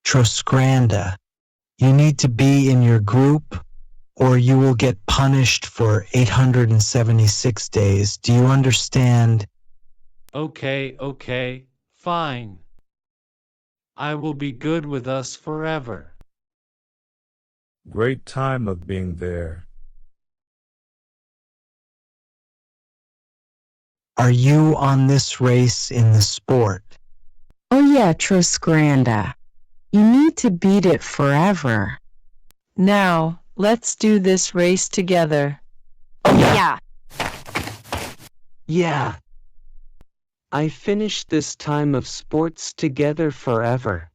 Trosgranda. You need to be in your group or you will get punished for 876 days. Do you understand? Okay, fine. I will be good with us forever. Great time of being there. Are you on this race in the sport? Oh yeah, Trosgranda. You need to beat it forever. Now, let's do this race together. Oh yeah. Yeah. I finished this time of sports together forever.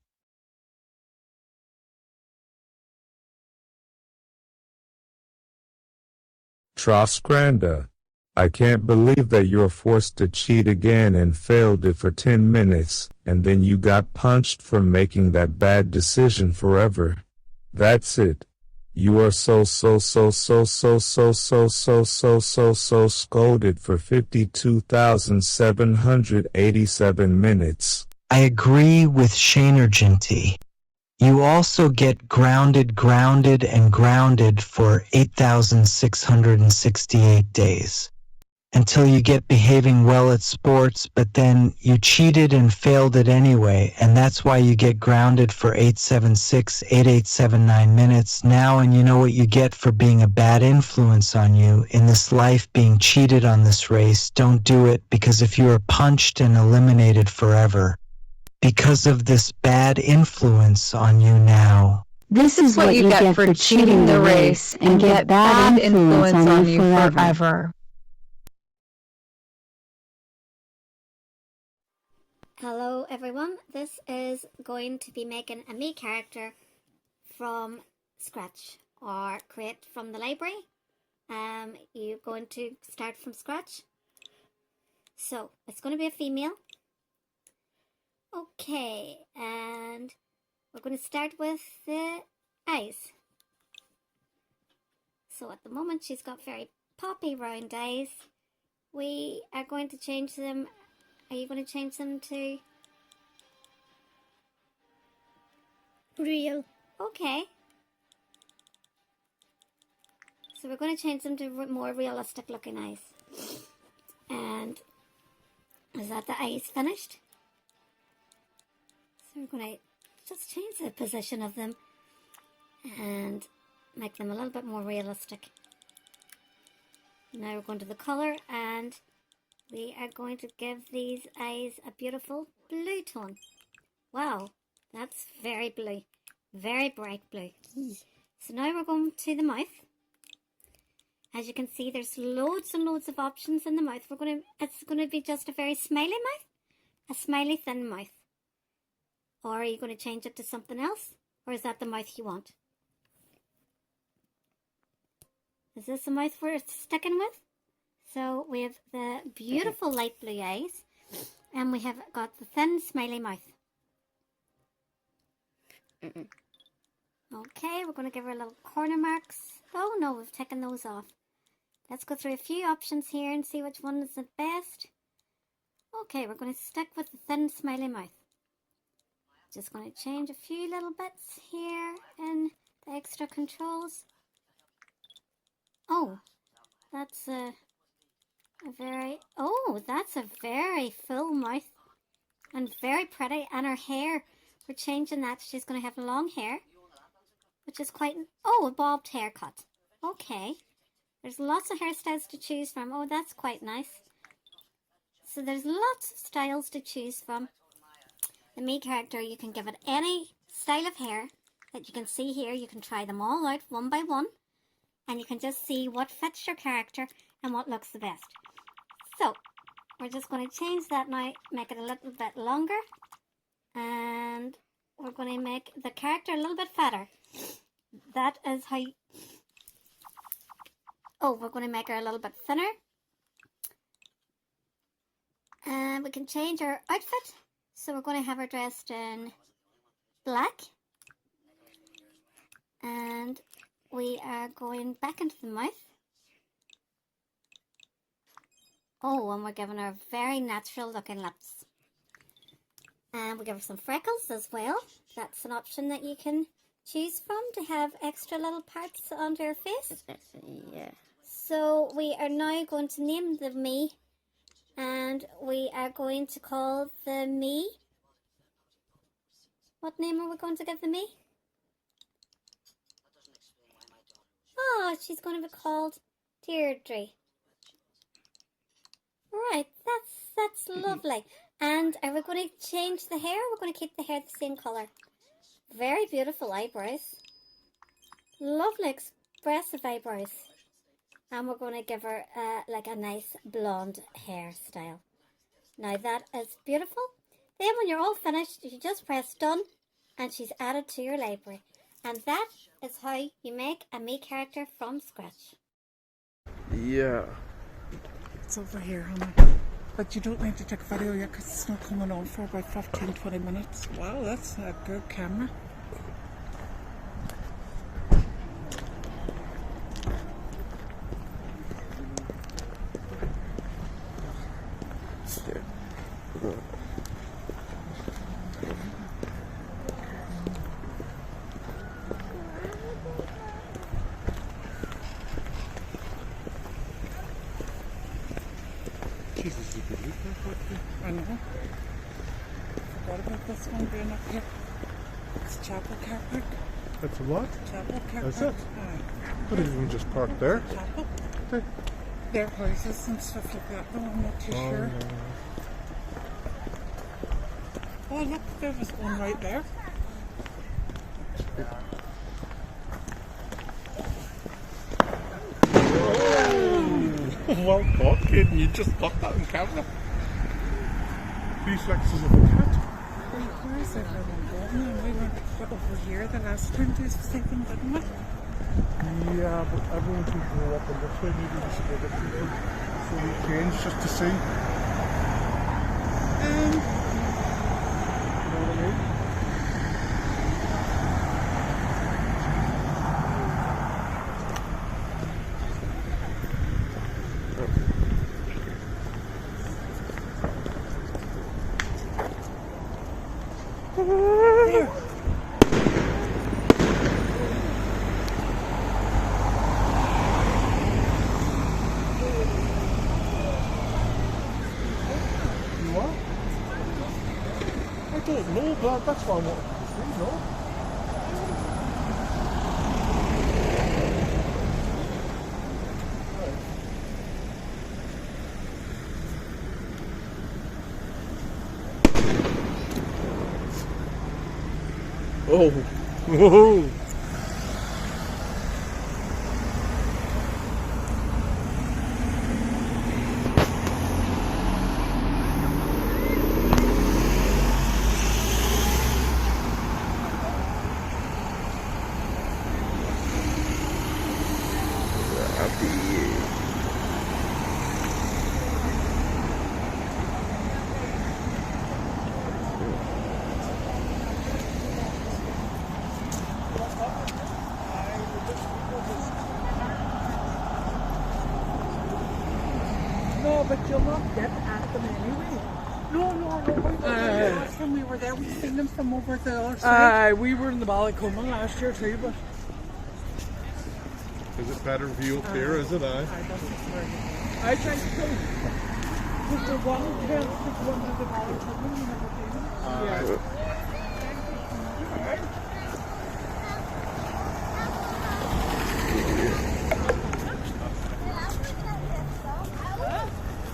Trosgranda. I can't believe that you're forced to cheat again and failed it for 10 minutes, and then you got punched for making that bad decision forever. That's it. You are so scolded for 52,787 minutes. I agree with Shainergenty. You also get grounded for 8,668 days. Until you get behaving well at sports, but then you cheated and failed it anyway, and that's why you get grounded for 878,879 minutes now, and you know what you get for being a bad influence on you in this life, being cheated on this race. Don't do it, because if you are punched and eliminated forever, because of this bad influence on you now. This is what you get for cheating the race and get bad influence on you forever. Hello everyone, this is going to be making a me character from scratch or create from the library. You're going to start from scratch. So it's going to be a female. Okay, and we're going to start with the eyes. So at the moment she's got very poppy round eyes. We are going to change them. Are you going to change them to real? Okay. So we're going to change them to more realistic looking eyes. And is that the eyes finished? So we're going to just change the position of them and make them a little bit more realistic. Now we're going to the colour, and we are going to give these eyes a beautiful blue tone. Wow, that's very blue. Very bright blue. So now we're going to the mouth. As you can see, there's loads and loads of options in the mouth. It's going to be just a very smiley mouth. A smiley thin mouth. Or are you going to change it to something else? Or is that the mouth you want? Is this the mouth we're sticking with? So we have the beautiful light blue eyes, and we have got the thin smiley mouth. Okay, we're going to give her little corner marks. Oh no, we've taken those off. Let's go through a few options here and see which one is the best. Okay, we're going to stick with the thin smiley mouth. Just going to change a few little bits here in the extra controls. Oh, that's a very full mouth and very pretty. And her hair, we're changing that. She's going to have long hair, which is quite a bobbed haircut. Okay, there's lots of hairstyles to choose from. Oh, that's quite nice. So there's lots of styles to choose from. The me character, you can give it any style of hair that you can see here. You can try them all out one by one, and you can just see what fits your character and what looks the best. So we're just going to change that now, make it a little bit longer, and we're going to make the character a little bit fatter. That is how we're going to make her a little bit thinner, and we can change her outfit. So we're going to have her dressed in black, and we are going back into the mouth. Oh, and we're giving her very natural looking lips. And we'll give her some freckles as well. That's an option that you can choose from to have extra little parts onto her face. Yeah. So we are now going to name the me, and we are going to call the me. What name are we going to give the me? Oh, she's going to be called Deirdre. Right, that's lovely. And are we going to change the hair? We're going to keep the hair the same colour. Very beautiful eyebrows. Lovely, expressive eyebrows. And we're going to give her like a nice blonde hairstyle. Now that is beautiful. Then when you're all finished, you just press done and she's added to your library. And that is how you make a me character from scratch. Yeah. It's over here, honey. But you don't need to take a video yet because it's not coming on for about 15-20 minutes. Wow, that's a good camera. Jesus, you could leave that. I know. Forgot about this one being up here. It's Chapel Car Park. That's a what? Chapel Car That's Park. it? What, you can just park there? Chapel. Okay. Their houses and stuff like that. No, I'm not too sure. Oh, look, there was one right there. Well caught, kid. You just got that on camera. Reflexes of a cat. Where is everyone going? We went over here the last time to see them, didn't we? Yeah, but everyone can go up on this way. Maybe we should go up here. So we change just to see. You know what I mean? Here. You are? I don't know, but that's why I wanted to see, no? Oh, whoa! No, but you'll not get at them anyway. No. Last time we were there, we seen them from over the other side. We were in the Ballycummin last year too, but Is it better view up here, is it? I don't think I think so. was the one to the Ballycummin you never been. Yeah.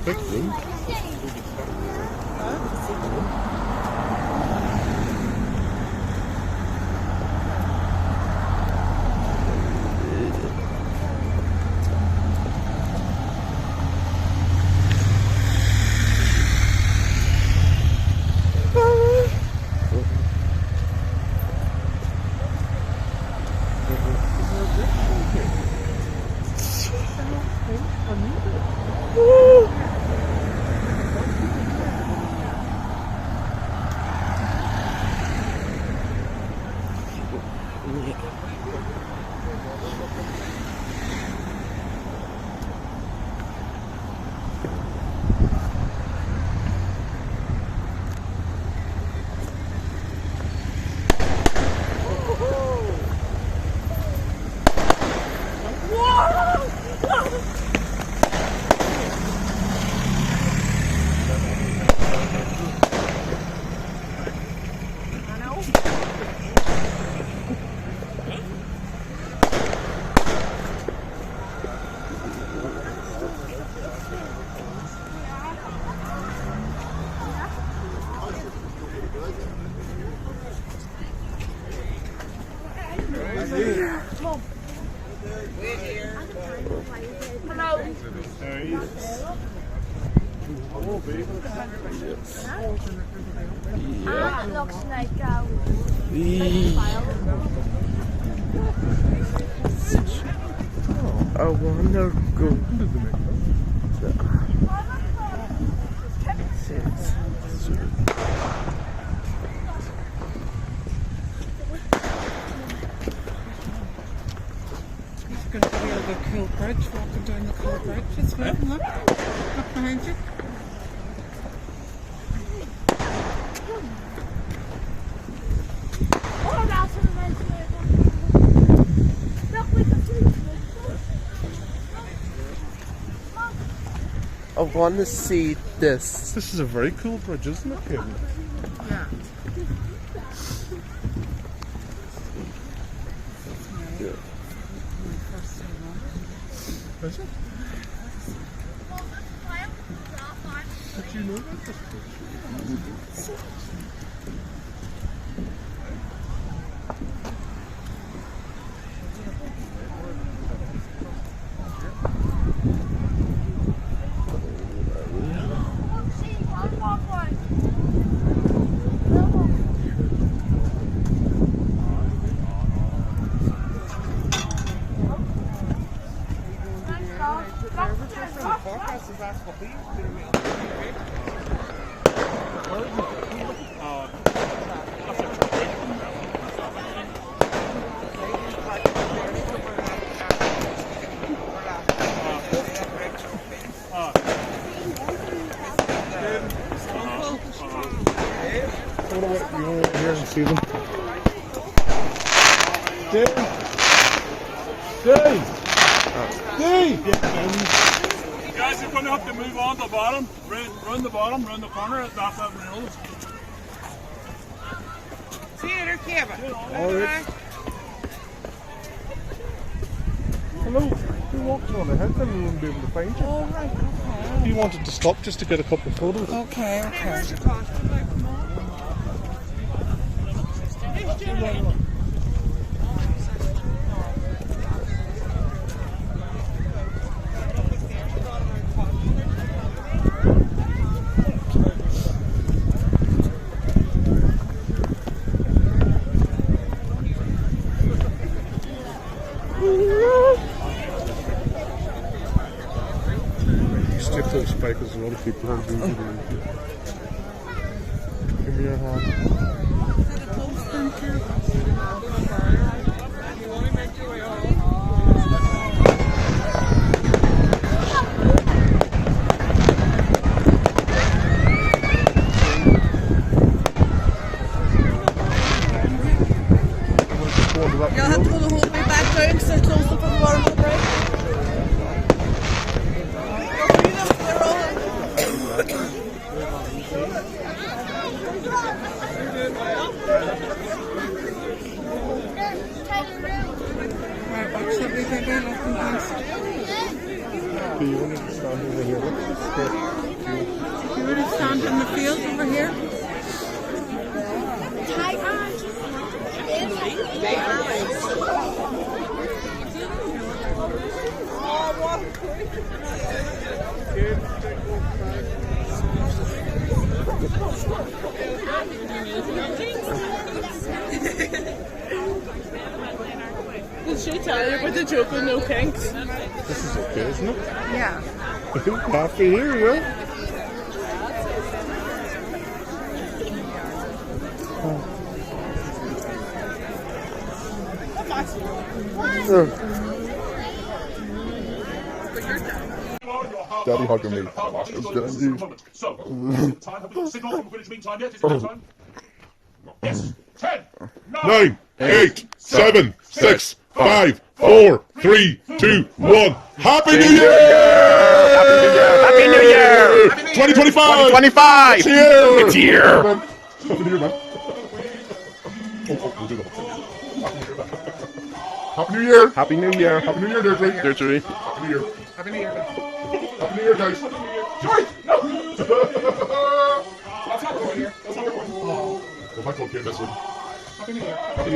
Big room. Yes. Oh, baby. Yes. That looks like I wanna go. Going to be over Cool Bridge, walking down the Cool Bridge as well. Look behind you. I want to see this. This is a very cool bridge, isn't it, Kevin? Yeah. Is it? Did you know about this bridge? You want to here and see them? Dave! Dave! You guys are going to have to move on to the bottom, round the bottom, round the corner, that's that rail. See you later, Kevin. Alright. Hello. You walked on ahead then we wouldn't be able to find you. Oh, right, okay. You wanted to stop just to get a couple of photos. Okay. Stick those spikers, a lot of people are doing it. Give me your hand. You'll have to hold me back down because they're close up on the bottom of the bridge. Right, watch that we get in off the last. Do you want to stand over here? You want to stand in the field over here? Did she tell you about the joke with no kinks? This is okay, isn't it? Yeah. Happy here, yeah? Daddy hugging me. So, time, have we got signal from Greenwich Mean Time yet? Is it time? Yes. 10, 9, 8, 7, 6, 5, 4, 3, 2, 1. Happy New Year! Happy New Year! Happy New Year! 2025! 2025! It's here! It's here! Happy New Year, man. We'll do the whole thing. Happy New Year! Happy New Year! Happy New Year, Deirdre! Deirdre. Happy New Year! Happy New Year. Happy New Year, guys! Joy! No! Well, my phone came this one. Happy New Year. Happy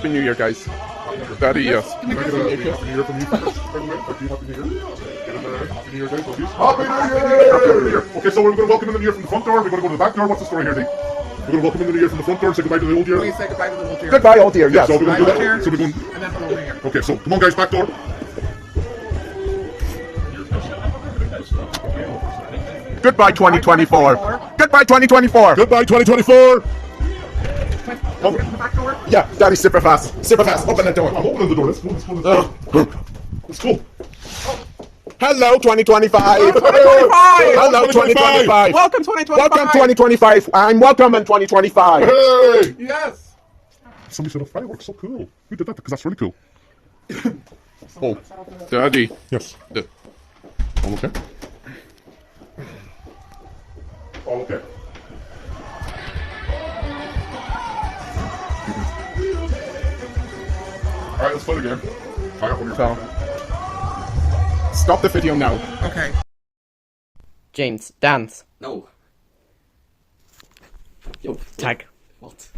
New Year, guys. Happy New Year, guys. Daddy, yes. Can I get a Happy New Year from you first? Happy New Year. Happy New Year, guys. Love you. Happy New Year! Okay, so we're going to welcome in the new year from the front door. We're going to go to the back door. What's the story here, Dee? We're going to welcome in the new year from the front door and say goodbye to the old year. Please say goodbye to the old year. Goodbye, old dear, yes. So we're going to do Goodbye, that. So we're going... And then put over here. Okay, so come on, guys, back door. Goodbye, 2024. Goodbye, 2024. Goodbye, 2024. Oh. Yeah, Daddy, super fast. Super fast. Open the door. I'm opening the door. Let's go. Let's go. Hello, 2025. Hello, 2025. Welcome, 2025. Welcome, 2025. I'm welcome in 2025. Hey! Yes. Somebody set up fireworks. So cool. Who did that? Because that's really cool. Oh, Daddy. Yes. All okay? All okay. Alright, let's play the game. Hang up on your phone. Stop the video now. Okay. James, dance. No. Yo, tag. What?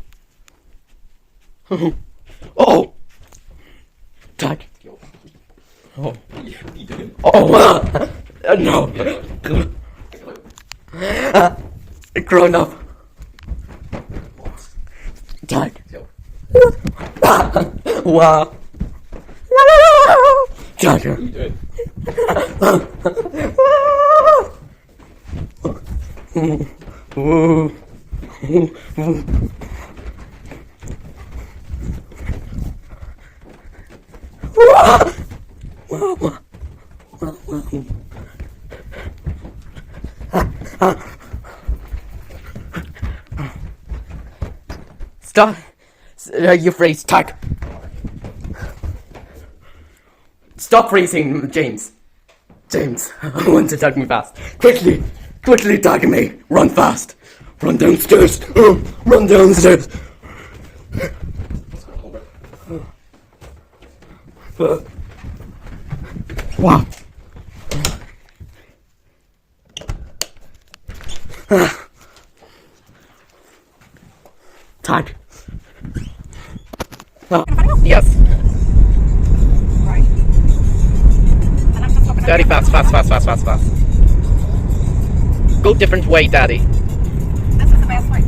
Oh! Tag. Yo. Oh. What are you doing? Oh, no. Grown up. What? Tag. Yo. Wow. Tag. What are you doing? Stop. You freeze. Tag. Stop freezing, James. James, I want to tag me fast. Quickly. Quickly tag me. Run fast. Run downstairs. Run downstairs. Wow. Tag. Yes. Daddy, fast. Go different way, Daddy. This is the best way.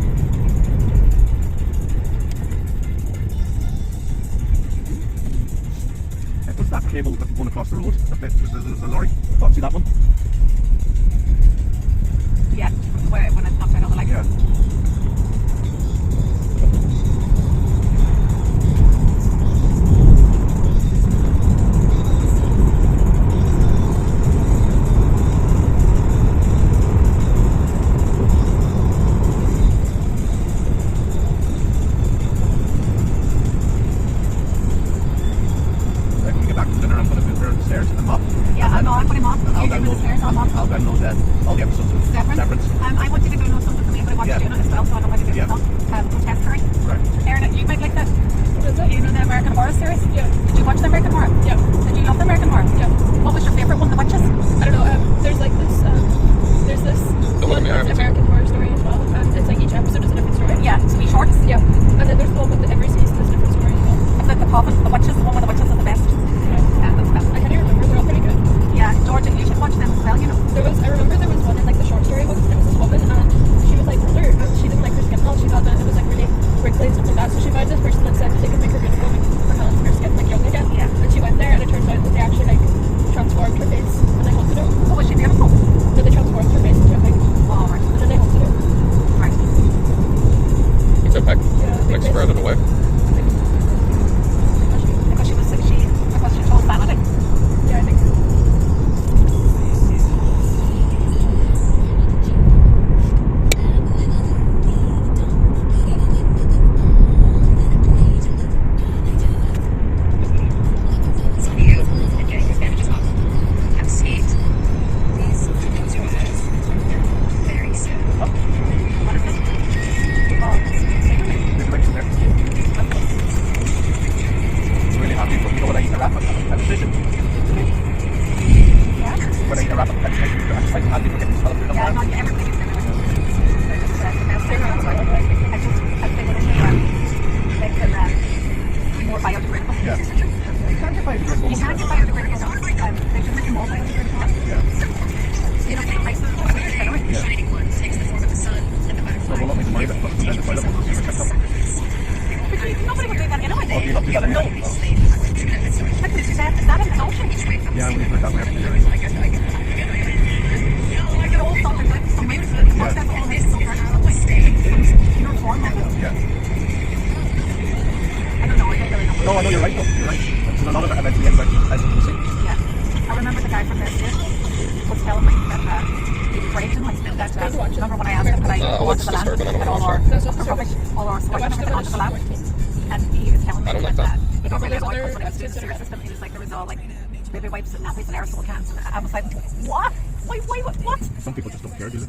What's that cable that's going across the road? The lorry? Oh, see that one? Yeah, when it pops out of the light. Yeah. All the episodes are separate. I want you to download something for me, but I want you to do it as well, so I don't want to do it myself. Test curry. Right. Aaron, you might like that. What is it? You know the American Horror series? Yeah. Did you watch the American Horror? Yeah. Did you love the American Horror? Yeah. What was your favourite one? The Witches? I don't know. There's like this. There's this one that's American Horror Story as well. It's like each episode is a different story. Yeah. So we shorts. Yeah. And then there's the one with every season is a different story as well. It's like the Coffin, the Witches. The one with the Witches is the best. Yeah, that's the best. I can't even remember. They're all pretty good. Yeah, Georgia, you should watch them as well. You know. I remember there was one in like the short story books. There was this woman and she was like older and she didn't like her skin health. She thought that it was like really wrinkly and stuff like that. So she found this person that said that they could make her beautiful and her skin like young again. Yeah. And she went there and it turns out that they actually like transformed her face and they hunted her. Oh, was she beautiful? That they transformed her face into a pig. Oh, right. And then they hunted her. Right. It's a pig. Like spread it away. Because she told vanity. Yeah, I think so. No. Is that in the ocean? Yeah, we put that way. I get all something like some weird stuff that's all this so hard. Your form of it? Yeah. I don't know, I don't really know. No, I know you're right though. You're right. There's a lot of it eventually gets back, as you can see. Yeah. I remember the guy from this was telling me that he was raped in my school. Remember when I asked him could I go onto the land and all our rubbish, all our sports went onto the land? And he was telling me that he got really annoyed when he was doing the sewer system. He was like, there was all like baby wipes and nappies and aerosol cans. And I was like, what? Wait, what? Some people just don't care, do they?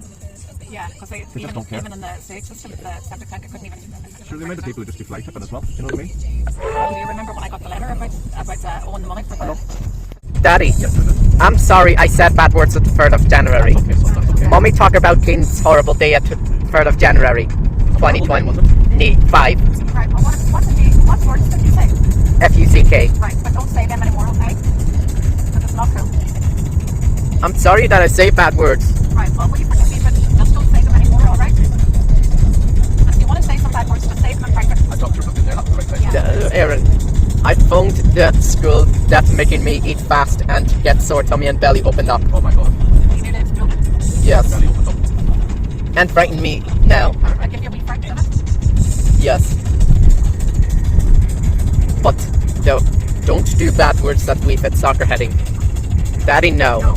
Yeah, because they just don't care. even in the stage system, the septic tank, I couldn't even. Sure, the amount of people who just do fly tipping as well. Do you know what I mean? Do you remember when I got the letter about owing the money for the? Daddy, I'm sorry I said bad words at the 3rd of January. Mommy talk about King's horrible day at the 3rd of January, 2025. Right, well, what words did you say? F-U-C-K. Right, but don't say them anymore, okay? Because it's not cool. I'm sorry that I say bad words. Right, well, will you forgive me, but just don't say them anymore, alright? And if you want to say some bad words, just say them in private. I dropped your book in there, that's the right place. Aaron, I phoned the school that's making me eat fast and get sore tummy and belly opened up. Oh my god. You nearly exploded. Yes. Belly opened up. And frighten me now. I give you a wee fright, didn't it? Yes. But don't do bad words at we've at soccer heading. Daddy, no.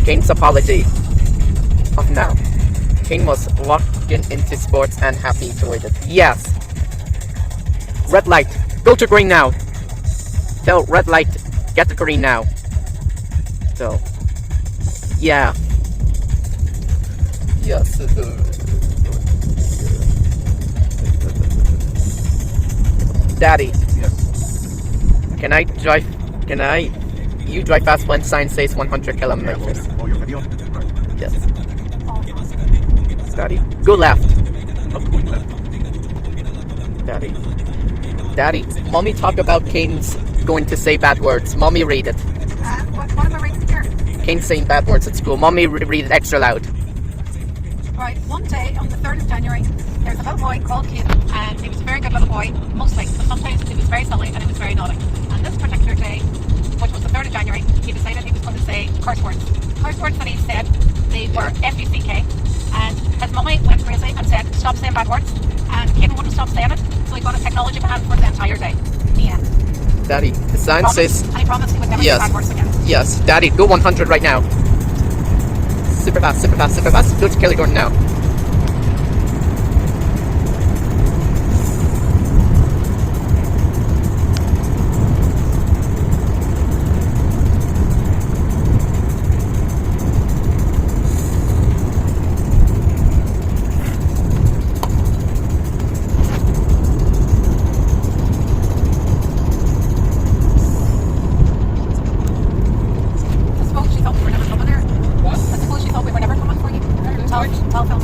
Kane's apology. Of now. Kane was locked into sports and happy enjoyed it. Yes. Red light. Go to green now. Tell red light. Get to green now. So. Yeah. Yes. Daddy. Yes. You drive fast when sign says 100 kilometers. Oh, your video? Right. Yes. Daddy. Go left. Not going left. Daddy. Mommy talk about Kane's going to say bad words. Mommy read it. What am I reading here? Kane's saying bad words at school. Mommy read it extra loud. Right, one day on the 3rd of January, there's a little boy called Kane, and he was a very good little boy, mostly, but sometimes he was very silly and he was very naughty. And this particular day, which was the 3rd of January, he decided he was going to say curse words. Curse words that he said, they were F-U-C-K, and his mummy went crazy and said, stop saying bad words, and Kane wouldn't stop saying it, so he got a technology ban for the entire day. The end. Daddy, the sign says... And he promised he would never say bad words again. Yes, Daddy, go 100 right now. Super fast, super fast, super fast. Go to Kelly Gordon now. I suppose she thought we were never coming there. What? I suppose she thought we were never coming for you. Tell Phil,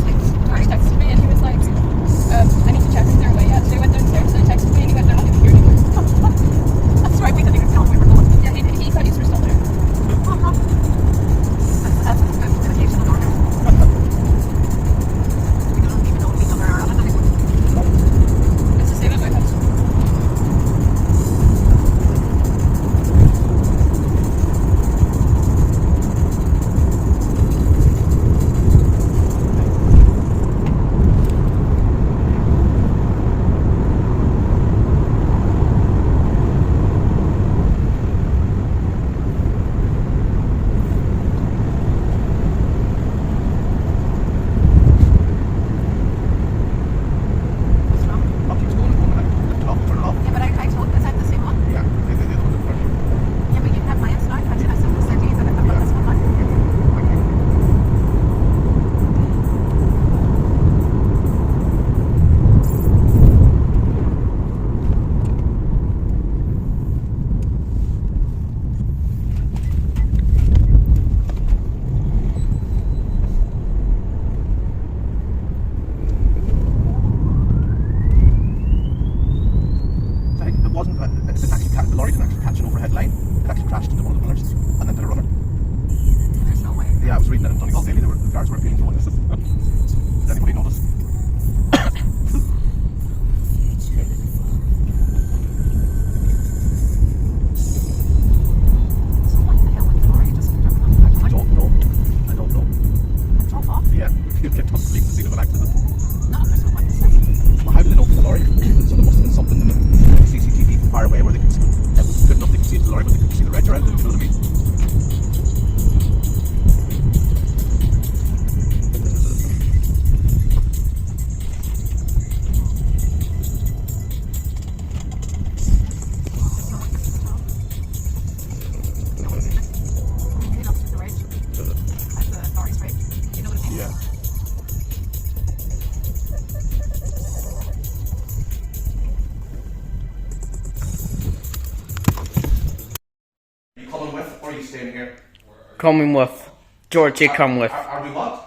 coming with. Georgie, come with. Are we what?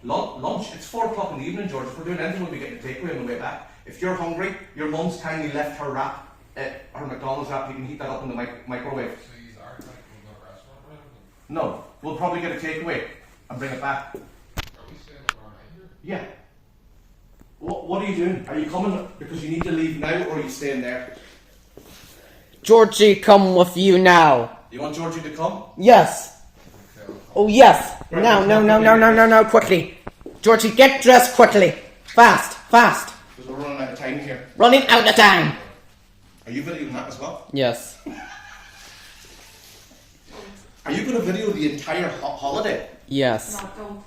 Lunch? It's 4 o'clock in the evening, George. If we're doing anything, we'll be getting a takeaway on the way back. If you're hungry, your mum's kindly left her wrap, her McDonald's wrap. You can heat that up in the microwave. No, we'll probably get a takeaway and bring it back. Are we staying over here? Yeah. What are you doing? Are you coming because you need to leave now, or are you staying there? Georgie, come with you now. You want Georgie to come? Yes. Oh, yes. No, quickly. Georgie, get dressed quickly. Fast. Because we're running out of time here. Running out of time. Are you videoing that as well? Yes. Are you going to video the entire holiday? Yes. No, don't.